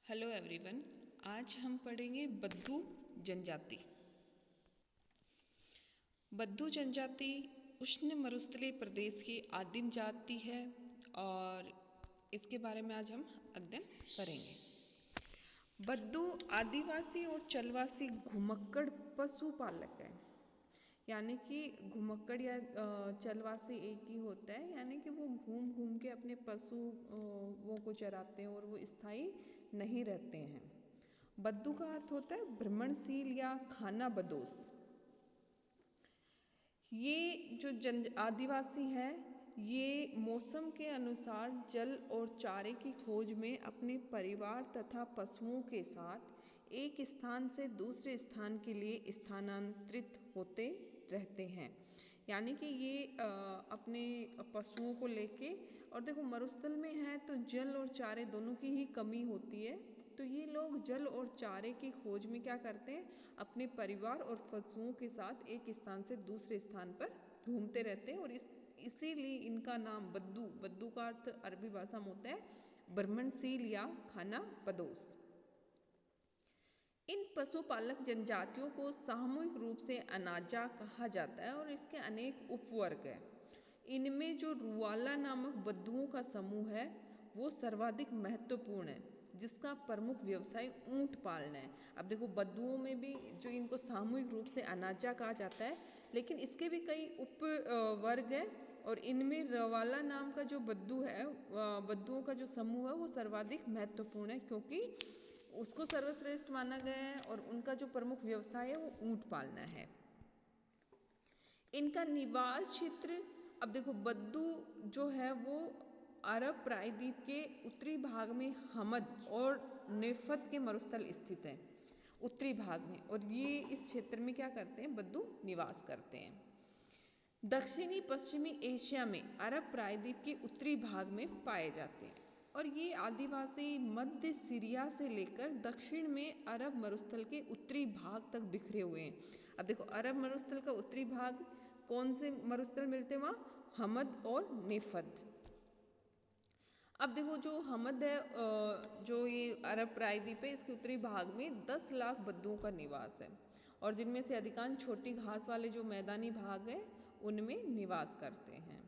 Hello everyone. आज हम पढ़ेंगे बद्दू जनजाति। बद्दू जनजाति उष्ण मरुस्थलीय प्रदेश की आदिम जाति है और इसके बारे में आज हम अध्ययन करेंगे। बद्दू आदिवासी और चलवासी घुमक्कड़ पशुपालक है। यानी कि घुमक्कड़ या चलवासी एक ही होता है, यानी कि वो घूम घूम के अपने पशु वो को चराते हैं और वो स्थायी नहीं रहते हैं। बद्दू का अर्थ होता है भ्रमणशील या खाना बदोश। ये जो आदिवासी हैं, ये मौसम के अनुसार जल और चारे की खोज में अपने परिवार तथा पशुओं के साथ एक स्थान से दूसरे स्थान के लिए स्थानांतरित होते रहते हैं। यानी कि ये अपने पशुओं को लेके, और देखो मरुस्थल में है तो जल और चारे दोनों की ही कमी होती है, तो ये लोग जल और चारे की खोज में क्या करते हैं, अपने परिवार और पशुओं के साथ एक स्थान से दूसरे स्थान पर घूमते रहते हैं। और इसीलिए इनका नाम बद्दू का अर्थ अरबी भाषा में होता है भ्रमणशील या खाना बदोश। इन पशुपालक जनजातियों को सामूहिक रूप से अनाजा कहा जाता है और इसके अनेक उपवर्ग हैं। इनमें जो रुवाला नामक बद्दुओं का समूह है वो सर्वाधिक महत्वपूर्ण है, जिसका प्रमुख व्यवसाय ऊंट पालना है। अब देखो बद्दुओं में भी जो इनको सामूहिक रूप से अनाजा कहा जाता है, लेकिन इसके भी कई उप वर्ग हैं और इनमें रवाला नाम का जो बद्दू है, बद्दुओं का जो समूह है वो सर्वाधिक महत्वपूर्ण है, क्योंकि उसको सर्वश्रेष्ठ माना गया है और उनका जो प्रमुख व्यवसाय है वो ऊंट पालना है। इनका निवास क्षेत्र, अब देखो बद्दू जो है वो अरब प्रायद्वीप के उत्तरी भाग में हमद और नेफत के मरुस्थल स्थित है, उत्तरी भाग में, और ये इस क्षेत्र में क्या करते हैं, बद्दू निवास करते हैं। दक्षिणी पश्चिमी एशिया में अरब प्रायद्वीप के उत्तरी भाग में पाए जाते हैं और ये आदिवासी मध्य सीरिया से लेकर दक्षिण में अरब मरुस्थल के उत्तरी भाग तक बिखरे हुए हैं। अब देखो अरब मरुस्थल का उत्तरी भाग कौन से मरुस्थल मिलते हैं, वहाँ हमद और नेफद। अब देखो जो हमद है, जो ये अरब प्रायद्वीप है, इसके उत्तरी भाग में 10 लाख बद्दुओं का निवास है और जिनमें से अधिकांश छोटी घास वाले जो मैदानी भाग है उनमें निवास करते हैं।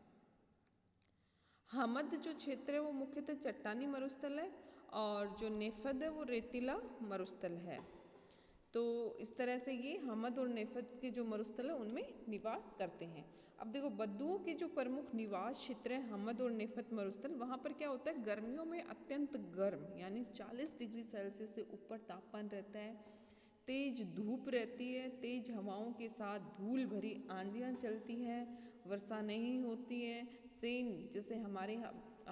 हमद जो क्षेत्र है वो मुख्यतः चट्टानी मरुस्थल है और जो नेफद है वो रेतीला मरुस्थल है। तो इस तरह से ये हमद और नेफद के जो मरुस्थल है उनमें निवास करते हैं। अब देखो बद्दुओं के जो प्रमुख निवास क्षेत्र है हमद और नेफद मरुस्थल, वहाँ पर क्या होता है, गर्मियों में अत्यंत गर्म यानी 40 डिग्री सेल्सियस से ऊपर तापमान रहता है, तेज धूप रहती है, तेज हवाओं के साथ धूल भरी आंधियाँ चलती हैं, वर्षा नहीं होती है। सेम जैसे हमारे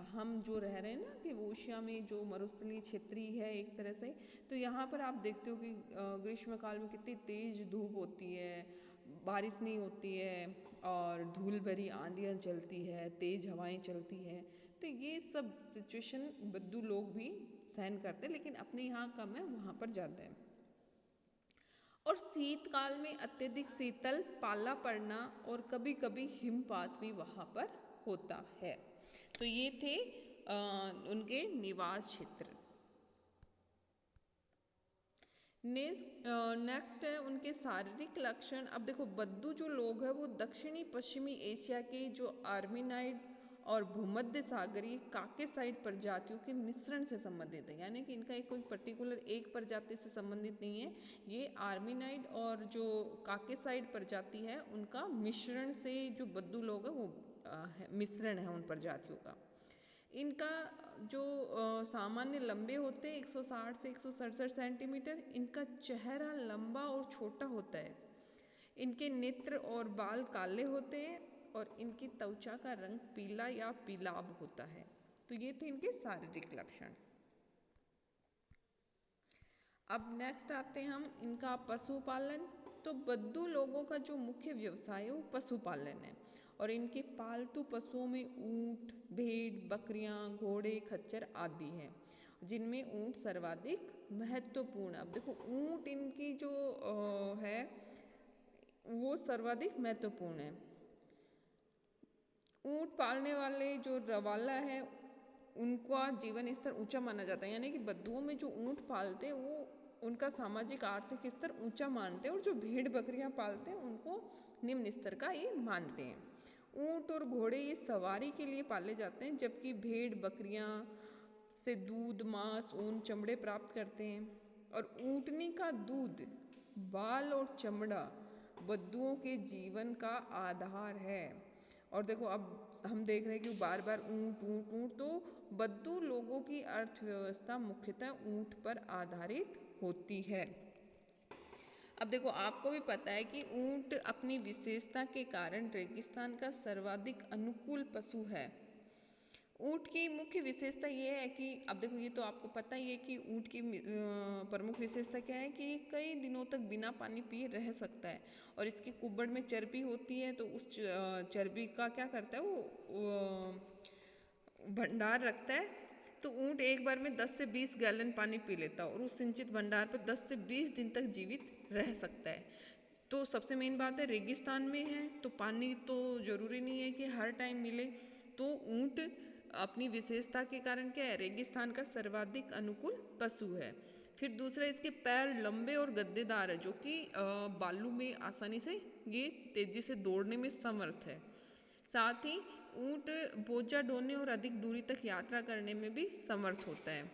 हम जो रह रहे हैं ना कि ओशिया में जो मरुस्थलीय क्षेत्रीय है एक तरह से, तो यहाँ पर आप देखते हो कि ग्रीष्म काल में कितनी तेज धूप होती है, बारिश नहीं होती है और धूल भरी आंधियाँ चलती है, तेज हवाएं चलती हैं। तो ये सब सिचुएशन बद्दू लोग भी सहन करते हैं, लेकिन अपने यहाँ कम है, वहाँ पर ज़्यादा है। और शीतकाल में अत्यधिक शीतल, पाला पड़ना और कभी कभी हिमपात भी वहाँ पर होता है। तो ये थे उनके निवास क्षेत्र। नेक्स्ट है उनके शारीरिक लक्षण। अब देखो बद्दू जो लोग हैं वो दक्षिणी पश्चिमी एशिया के जो आर्मीनाइड और भूमध्य सागरीय काकेसाइड प्रजातियों के मिश्रण से संबंधित है, यानी कि इनका एक कोई पर्टिकुलर एक प्रजाति से संबंधित नहीं है, ये आर्मीनाइड और जो काकेसाइड प्रजाति है उनका मिश्रण से जो बद्दू लोग हैं वो मिश्रण है उन प्रजातियों का। इनका जो सामान्य लंबे होते हैं 160 से 167 सेंटीमीटर, इनका चेहरा लंबा और छोटा होता है, इनके नेत्र और बाल काले होते हैं और इनकी त्वचा का रंग पीला या पीलाभ होता है। तो ये थे इनके शारीरिक लक्षण। अब नेक्स्ट आते हैं हम इनका पशुपालन। तो बद्दू लोगों का जो मुख्य व्यवसाय है वो पशुपालन है और इनके पालतू पशुओं में ऊंट, भेड़, बकरियां, घोड़े, खच्चर आदि हैं, जिनमें ऊंट सर्वाधिक महत्वपूर्ण। अब देखो ऊंट इनकी जो है वो सर्वाधिक महत्वपूर्ण है। ऊंट पालने वाले जो रवाला है उनका जीवन स्तर ऊंचा माना जाता है, यानी कि बद्दुओं में जो ऊंट पालते हैं वो उनका सामाजिक आर्थिक स्तर ऊंचा मानते हैं, और जो भेड़ बकरियां पालते हैं उनको निम्न स्तर का ये मानते हैं। ऊंट और घोड़े ये सवारी के लिए पाले जाते हैं, जबकि भेड़ बकरियां से दूध, मांस, ऊन, चमड़े प्राप्त करते हैं। और ऊंटनी का दूध, बाल और चमड़ा बद्दुओं के जीवन का आधार है। और देखो अब हम देख रहे हैं कि बार बार ऊंट ऊंट ऊंट, तो बद्दू लोगों की अर्थव्यवस्था मुख्यतः ऊंट पर आधारित होती है। अब देखो आपको भी पता है कि ऊंट अपनी विशेषता के कारण रेगिस्तान का सर्वाधिक अनुकूल पशु है। ऊंट की मुख्य विशेषता ये है कि अब देखो ये तो आपको पता ही है कि ऊंट की प्रमुख विशेषता क्या है कि कई दिनों तक बिना पानी पिए रह सकता है, और इसकी कुब्बड़ में चर्बी होती है, तो उस चर्बी का क्या करता है वो भंडार रखता है। तो ऊंट एक बार में 10 से 20 गैलन पानी पी लेता है और उस सिंचित भंडार पर 10 से 20 दिन तक जीवित रह सकता है। तो सबसे मेन बात है, रेगिस्तान में है तो पानी तो जरूरी नहीं है कि हर टाइम मिले, तो ऊंट अपनी विशेषता के कारण क्या है, रेगिस्तान का सर्वाधिक अनुकूल पशु है। फिर दूसरा, इसके पैर लंबे और गद्देदार है, जो कि बालू में आसानी से ये तेजी से दौड़ने में समर्थ है। साथ ही ऊंट बोझा ढोने और अधिक दूरी तक यात्रा करने में भी समर्थ होता है।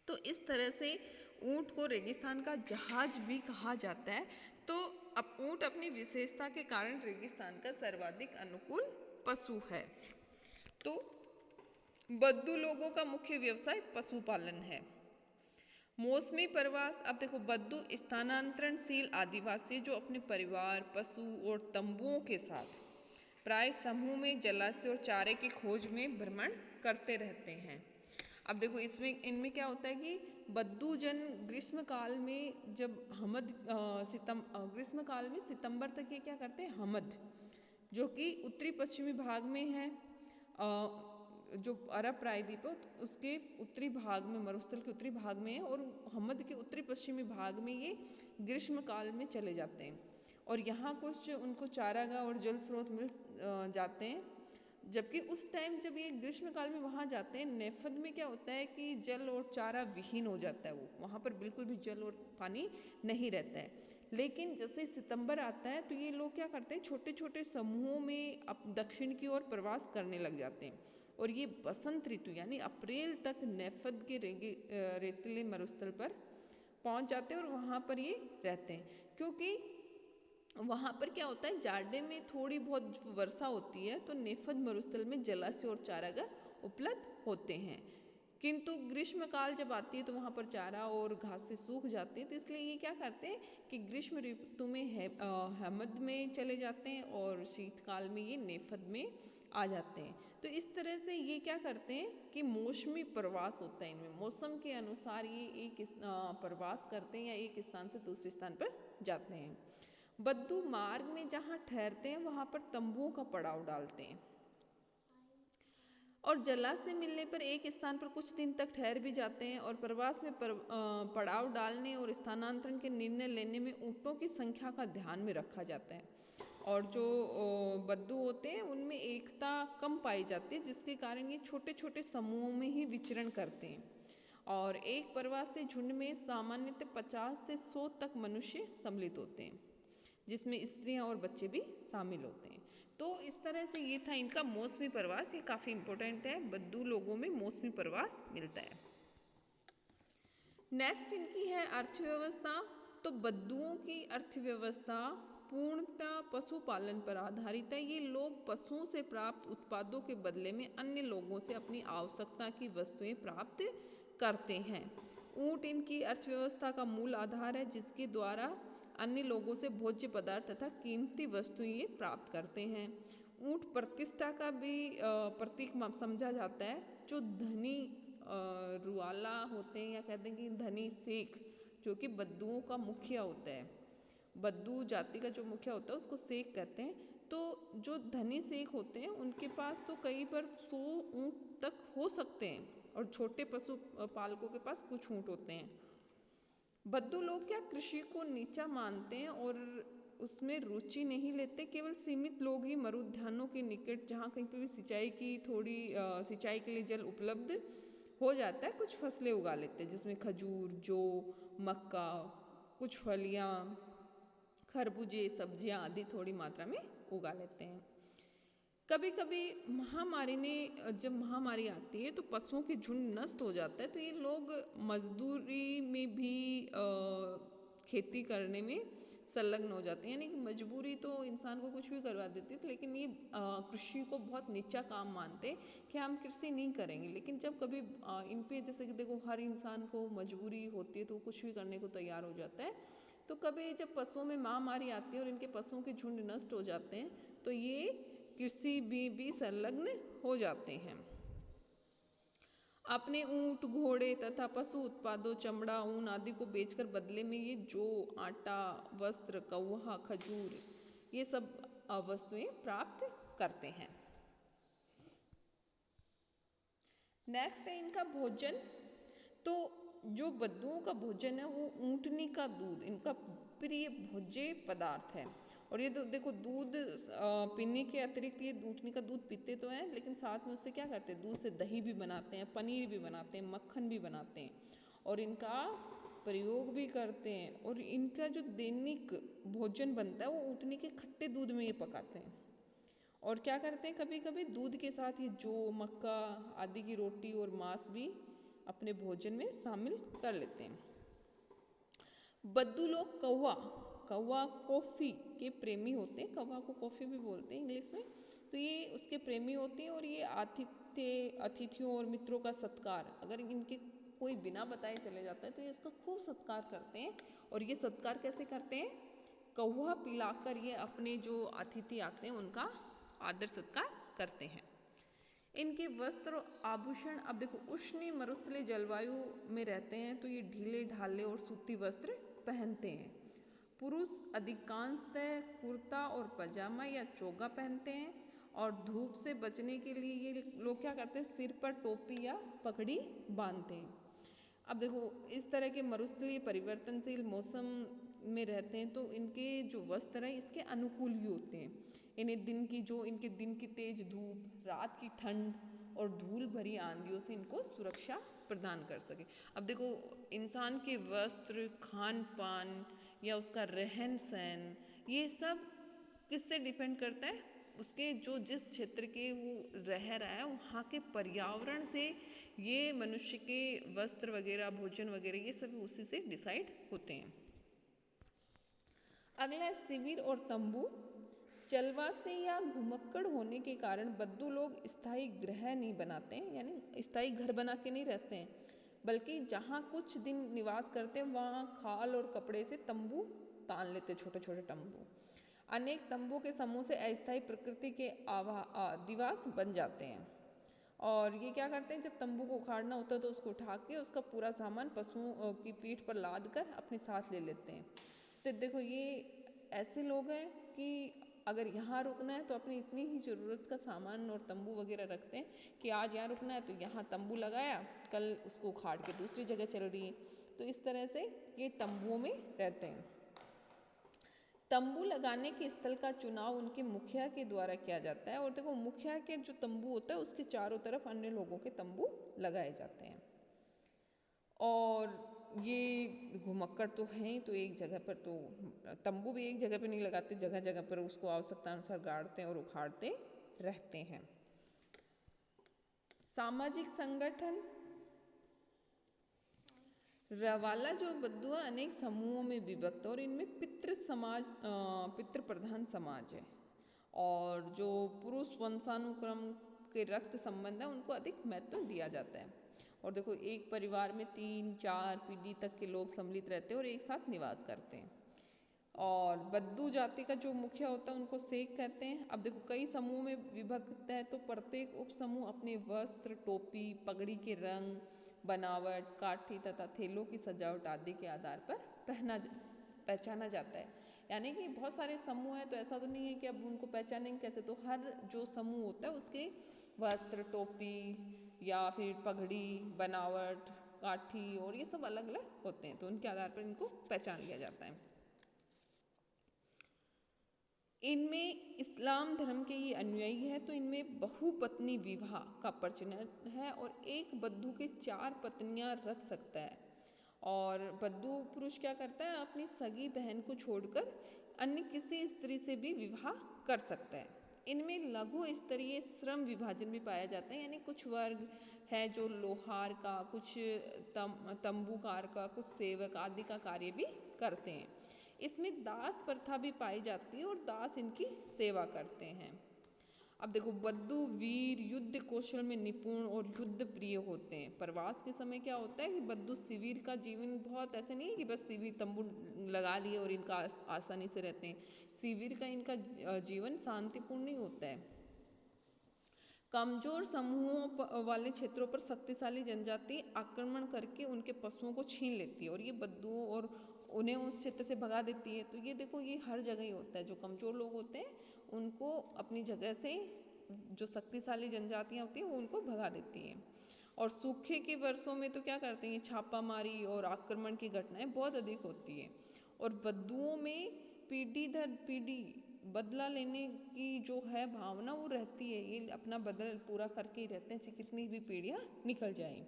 तो इस तरह से ऊंट को रेगिस्तान का जहाज भी कहा जाता है। तो अब ऊंट अपनी विशेषता के कारण रेगिस्तान का सर्वाधिक अनुकूल पशु है। तो बद्दू लोगों का मुख्य व्यवसाय पशुपालन है। मौसमी प्रवास, अब देखो बद्दू स्थानांतरणशील आदिवासी जो अपने परिवार, पशु और तंबुओं के साथ प्राय समूह में जलाशय और चारे की खोज में भ्रमण करते रहते हैं। अब देखो इसमें इनमें क्या होता है कि बद्दू जन ग्रीष्म काल में जब ग्रीष्म काल में सितंबर तक ये क्या करते हैं, हमद, जो कि उत्तरी पश्चिमी भाग में है, जो अरब प्रायद्वीप है उसके उत्तरी भाग में, मरुस्थल के उत्तरी भाग में है, और हमद के उत्तरी पश्चिमी भाग में ये ग्रीष्म काल में चले जाते हैं। और यहाँ कुछ उनको चारागाह और जल स्रोत मिल जाते हैं। जबकि उस टाइम जब ये ग्रीष्म काल में वहाँ जाते हैं, नेफद में क्या होता है कि जल और चारा विहीन हो जाता है, वो वहाँ पर बिल्कुल भी जल और पानी नहीं रहता है। लेकिन जैसे सितंबर आता है तो ये लोग क्या करते हैं, छोटे छोटे समूहों में दक्षिण की ओर प्रवास करने लग जाते हैं, और ये बसंत ऋतु यानी अप्रैल तक नेफद के रेतीले मरुस्थल पर पहुँच जाते हैं और वहाँ पर ये रहते हैं। क्योंकि वहाँ पर क्या होता है, जाड़े में थोड़ी बहुत वर्षा होती है, तो नेफद मरुस्थल में जलाशय और चारागाह उपलब्ध होते हैं। किंतु ग्रीष्म काल जब आती है तो वहाँ पर चारा और घास से सूख जाती है, तो इसलिए ये क्या करते हैं कि ग्रीष्म ऋतु में हमद में चले जाते हैं और शीतकाल में ये नेफद में आ जाते हैं। तो इस तरह से ये क्या करते हैं कि मौसमी प्रवास होता है इनमें, मौसम के अनुसार ये एक प्रवास करते हैं या एक स्थान से दूसरे स्थान पर जाते हैं। बद्दू मार्ग में जहाँ ठहरते हैं वहाँ पर तंबुओं का पड़ाव डालते हैं, और जलाशय मिलने पर एक स्थान पर कुछ दिन तक ठहर भी जाते हैं। और प्रवास में पड़ाव डालने और स्थानांतरण के निर्णय लेने में ऊँटों की संख्या का ध्यान में रखा जाता है। और जो बद्दू होते हैं उनमें एकता कम पाई जाती है, जिसके कारण ये छोटे छोटे समूहों में ही विचरण करते हैं। और एक प्रवासी झुंड में सामान्यतः 50 से 100 तक मनुष्य सम्मिलित होते हैं, जिसमें स्त्रियां और बच्चे भी शामिल होते हैं। तो इस तरह से ये था इनका मौसमी प्रवास, ये काफी इंपॉर्टेंट है, बद्दू लोगों में मौसमी प्रवास मिलता है। नेक्स्ट इनकी है अर्थव्यवस्था। तो बद्दुओं की अर्थव्यवस्था पूर्णतः पशुपालन पर आधारित है। ये लोग पशुओं से प्राप्त उत्पादों के बदले में अन्य लोगों से अपनी आवश्यकता की वस्तुएं प्राप्त करते हैं। ऊंट इनकी अर्थव्यवस्था का मूल आधार है, जिसके द्वारा अन्य लोगों से भोज्य पदार्थ तथा कीमती वस्तुएं ये प्राप्त करते हैं। ऊंट प्रतिष्ठा का भी प्रतीक समझा जाता है। जो धनी रुआला होते हैं या कहते हैं कि धनी शेख, जो कि बद्दुओं का मुखिया होता है, बद्दू जाति का जो मुखिया होता है उसको शेख कहते हैं। तो जो धनी शेख होते हैं उनके पास तो कई बार 100 ऊंट तक हो सकते हैं, और छोटे पशु पालकों के पास कुछ ऊंट होते हैं। बद्दू लोग क्या कृषि को नीचा मानते हैं और उसमें रुचि नहीं लेते। केवल सीमित लोग ही मरुद्यानों के निकट, जहाँ कहीं पे भी सिंचाई के लिए जल उपलब्ध हो जाता है, कुछ फसलें उगा लेते हैं, जिसमें खजूर, जौ, मक्का, कुछ फलियाँ, खरबूजे, सब्जियां आदि थोड़ी मात्रा में उगा लेते हैं। कभी कभी जब महामारी आती है तो पशुओं के झुंड नष्ट हो जाता है, तो ये लोग मजदूरी में भी खेती करने में संलग्न हो जाते हैं। यानी कि मजबूरी तो इंसान को कुछ भी करवा देती है, लेकिन ये कृषि को बहुत नीचा काम मानते हैं कि हम कृषि नहीं करेंगे। लेकिन जब कभी इन पे, जैसे कि देखो, हर इंसान को मजबूरी होती है तो वो कुछ भी करने को तैयार हो जाता है। तो कभी जब पशुओं में महामारी आती है और इनके पशुओं के झुंड नष्ट हो जाते हैं, तो ये कृषि में भी संलग्न हो जाते हैं। अपने ऊंट, घोड़े तथा पशु उत्पादों, चमड़ा, ऊन आदि को बेचकर बदले में ये जौ, आटा, वस्त्र, कौवा, खजूर, ये सब वस्तुएं प्राप्त करते हैं। नेक्स्ट है इनका भोजन। तो जो बद्दुओं का भोजन है वो ऊँटनी का दूध इनका प्रिय भोज्य पदार्थ है। और ये तो देखो, दूध पीने के अतिरिक्त ये ऊँटनी का दूध पीते तो हैं, लेकिन साथ में उससे क्या करते हैं, दूध से दही भी बनाते हैं, पनीर भी बनाते हैं, मक्खन भी बनाते हैं और इनका प्रयोग भी करते हैं। और इनका जो दैनिक भोजन बनता है वो ऊँटनी के खट्टे दूध में ये पकाते हैं। और क्या करते हैं, कभी कभी दूध के साथ ये जौ, मक्का आदि की रोटी और मांस भी अपने भोजन में शामिल कर लेते हैं। बद्दू लोग कौवा कॉफी के प्रेमी होते हैं। कौवा को कॉफी भी बोलते हैं इंग्लिश में। तो ये उसके प्रेमी होते हैं और ये अतिथियों और मित्रों का सत्कार, अगर इनके कोई बिना बताए चले जाता है तो ये इसका खूब सत्कार करते हैं। और ये सत्कार कैसे करते हैं, कौवा पिलाकर ये अपने जो अतिथि आते हैं उनका आदर सत्कार करते हैं। इनके वस्त्र और आभूषण, अब देखो, उष्ण मरुस्थलीय जलवायु में रहते हैं तो ये ढीले ढाले और सूती वस्त्र पहनते हैं। पुरुष अधिकांशतः कुर्ता और पजामा या चोगा पहनते हैं। और धूप से बचने के लिए ये लोग क्या करते हैं, सिर पर टोपी या पगड़ी बांधते हैं। अब देखो, इस तरह के मरुस्थलीय परिवर्तनशील मौसम में रहते हैं तो इनके जो वस्त्र हैं इसके अनुकूल भी होते हैं। इनके दिन की तेज धूप, रात की ठंड और धूल भरी आंधियों से इनको सुरक्षा प्रदान कर सके। अब देखो, इंसान के वस्त्र, खान पान या उसका रहन सहन, ये सब किससे डिपेंड करता है, उसके जो जिस क्षेत्र के वो रह रहा है वहाँ के पर्यावरण से ये मनुष्य के वस्त्र वगैरह, भोजन वगैरह, ये सब उसी से डिसाइड होते हैं। अगला है शिविर और तंबू। जलवासी या घुमक्कड़ होने के कारण बद्दू लोग स्थायी गृह नहीं बनाते हैं, यानी स्थायी घर बना के नहीं रहते हैं, बल्कि जहाँ कुछ दिन निवास करते हैं वहाँ खाल और कपड़े से तंबू तान लेते, छोटे छोटे तंबू। अनेक तंबू के समूह से अस्थायी प्रकृति के आदिवास बन जाते हैं। और ये क्या करते हैं, जब तंबू को उखाड़ना होता है तो उसको उठा के उसका पूरा सामान पशुओं की पीठ पर लाद कर अपने साथ ले लेते हैं। तो देखो, ये ऐसे लोग हैं कि अगर यहाँ रुकना है तो अपनी इतनी ही ज़रूरत का सामान और तंबू वगैरह रखते हैं कि आज यहाँ रुकना है तो यहाँ तंबू लगाया, कल उसको उखाड़ के दूसरी जगह चल दिए। तो इस तरह से ये तंबुओं में रहते हैं। तंबू लगाने के स्थल का चुनाव उनके मुखिया के द्वारा किया जाता है। और देखो, मुखिया के जो तंबू होता है उसके चारों तरफ अन्य लोगों के तंबू लगाए जाते हैं। और ये घुमक्कड़ तो हैं ही, तो एक जगह पर तो तंबू भी एक जगह पर नहीं लगाते, जगह जगह पर उसको आवश्यकता अनुसार गाड़ते और उखाड़ते रहते हैं। सामाजिक संगठन। रवाला जो बद्दुआ अनेक समूहों में विभक्त और इनमें पितृ प्रधान समाज है। और जो पुरुष वंशानुक्रम के रक्त संबंध है उनको अधिक महत्व दिया जाता है। और देखो, एक परिवार में 3-4 पीढ़ी तक के लोग सम्मिलित रहते हैं और एक साथ निवास करते हैं। और बद्दू जाति का जो मुखिया होता है उनको शेख कहते हैं। अब देखो, कई समूह में विभक्त है तो प्रत्येक उप समूह अपने वस्त्र, टोपी, पगड़ी के रंग, बनावट, काठी तथा थैलों की सजावट आदि के आधार पर पहचाना जाता है। यानी कि बहुत सारे समूह हैं तो ऐसा तो नहीं है कि अब उनको पहचानेंगे कैसे, तो हर जो समूह होता है उसके वस्त्र, टोपी या फिर पगड़ी, बनावट, काठी और ये सब अलग अलग होते हैं, तो उनके आधार पर इनको पहचान लिया जाता है। इनमें इस्लाम धर्म के ये अनुयायी है, तो इनमें बहुपत्नी विवाह का प्रचलन है और एक बद्दू के 4 पत्नियां रख सकता है। और बद्दू पुरुष क्या करता है, अपनी सगी बहन को छोड़कर अन्य किसी स्त्री से भी विवाह कर सकता है। इनमें लघु स्तरीय श्रम विभाजन भी पाया जाता है, यानी कुछ वर्ग है जो लोहार का, कुछ तंबूकार का, कुछ सेवक आदि का कार्य भी करते हैं। इसमें दास प्रथा भी पाई जाती है और दास इनकी सेवा करते हैं। अब देखो, बद्दू वीर, युद्ध कौशल में निपुण और युद्ध प्रिय होते हैं। प्रवास के समय क्या होता है कि बद्दू शिविर का जीवन, बहुत ऐसे नहीं है कि बस शिविर तंबू लगा लिए और इनका आसानी से रहते हैं। शिविर का इनका जीवन शांतिपूर्ण नहीं होता है। कमजोर समूहों वाले क्षेत्रों पर शक्तिशाली जनजाति आक्रमण करके उनके पशुओं को छीन लेती है और ये बद्दुओं और उन्हें उस क्षेत्र से भगा देती है। तो ये देखो, ये हर जगह ही होता है। जो कमजोर लोग होते हैं उनको अपनी जगह से जो शक्तिशाली जनजातियां होती हैं वो उनको भगा देती हैं। और सूखे के वर्षों में तो क्या करते हैं, छापामारी और आक्रमण की घटनाएं बहुत अधिक होती है। और बद्दुओं में पीढ़ी दर पीढ़ी बदला लेने की जो है भावना वो रहती है। ये अपना बदल पूरा करके ही रहते हैं, कितनी भी पीढ़ियां निकल जाएं।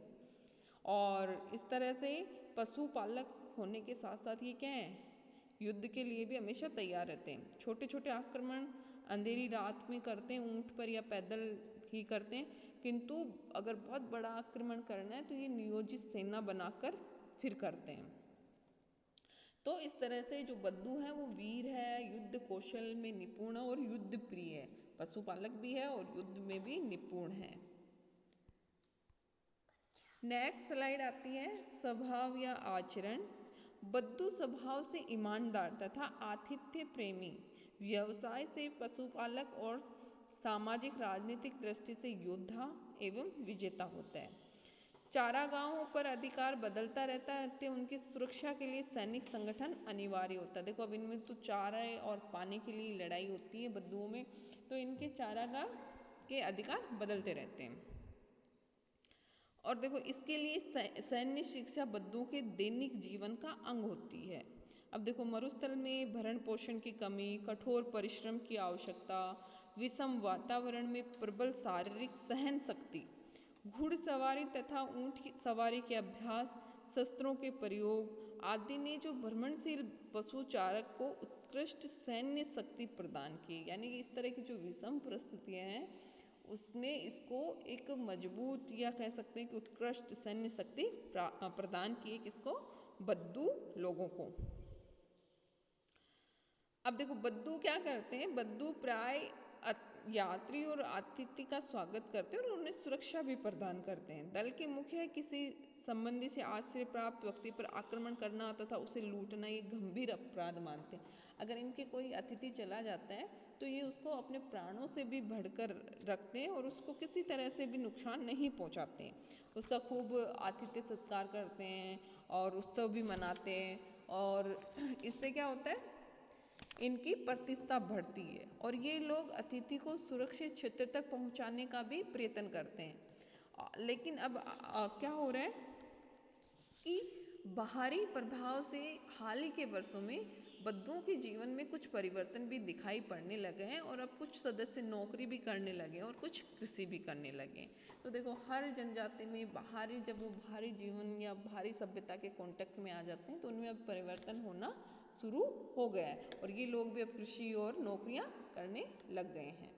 और इस तरह से पशुपालक होने के साथ साथ ये क्या है, युद्ध के लिए भी हमेशा तैयार रहते हैं। छोटे छोटे आक्रमण अंधेरी रात में करते हैं, ऊंट पर या पैदल ही करते हैं। किंतु अगर बहुत बड़ा आक्रमण करना है तो ये नियोजित सेना बनाकर फिर करते हैं। तो इस तरह से जो बद्दू है वो वीर है, युद्ध कौशल में निपुण और युद्ध प्रिय है, पशुपालक भी है और युद्ध में भी निपुण है। नेक्स्ट स्लाइड आती है स्वभाव या आचरण। बद्दू स्वभाव से ईमानदार तथा आतिथ्य प्रेमी, व्यवसाय से पशुपालक और सामाजिक राजनीतिक दृष्टि से योद्धा एवं विजेता होता है। चारागाहों पर अधिकार बदलता रहता है, तो उनकी सुरक्षा के लिए सैनिक संगठन अनिवार्य होता है। देखो, अब इनमें तो चारा और पानी के लिए लड़ाई होती है बद्दुओं में, तो इनके चारागाह के अधिकार बदलते रहते हैं। और देखो, इसके लिए सैन्य शिक्षा बद्दुओं के दैनिक जीवन का अंग होती है। अब देखो, मरुस्थल में भरण पोषण की कमी, कठोर परिश्रम की आवश्यकता, विषम वातावरण में प्रबल शारीरिक सहन शक्ति, घुड़सवारी तथा ऊंट की सवारी के अभ्यास, शस्त्रों के प्रयोग आदि ने जो भ्रमणशील पशुचारक को उत्कृष्ट सैन्य शक्ति प्रदान की। यानी कि इस तरह की जो विषम परिस्थितियां हैं उसने इसको एक मजबूत या कह सकते हैं कि उत्कृष्ट सैन्य शक्ति प्रदान की है, किसको, बद्दू लोगों को। अब देखो, बद्दू क्या करते हैं, बद्दू प्राय यात्री और अतिथि का स्वागत करते हैं और उन्हें सुरक्षा भी प्रदान करते हैं। दल के मुख्य किसी संबंधी से आश्रय प्राप्त व्यक्ति पर आक्रमण करना तथा उसे लूटना ये गंभीर अपराध मानते हैं। अगर इनके कोई अतिथि चला जाता है तो ये उसको अपने प्राणों से भी बढ़कर रखते हैं और उसको किसी तरह से भी नुकसान नहीं पहुंचाते हैं। उसका खूब आतिथ्य सत्कार करते हैं और उत्सव भी मनाते हैं। और इससे क्या होता है, इनकी प्रतिष्ठा बढ़ती है और ये लोग अतिथि को सुरक्षित क्षेत्र तक पहुंचाने का भी प्रयत्न करते हैं। लेकिन अब क्या हो रहा है कि बाहरी प्रभाव से हाल ही के वर्षों में बद्दुओं के जीवन में कुछ परिवर्तन भी दिखाई पड़ने लगे हैं और अब कुछ सदस्य नौकरी भी करने लगे हैं और कुछ कृषि भी करने लगे हैं। तो देखो, हर जनजाति में बाहरी, जब वो बाहरी जीवन या बाहरी सभ्यता के कांटेक्ट में आ जाते हैं तो उनमें अब परिवर्तन होना शुरू हो गया है और ये लोग भी अब कृषि और नौकरियां करने लग गए हैं।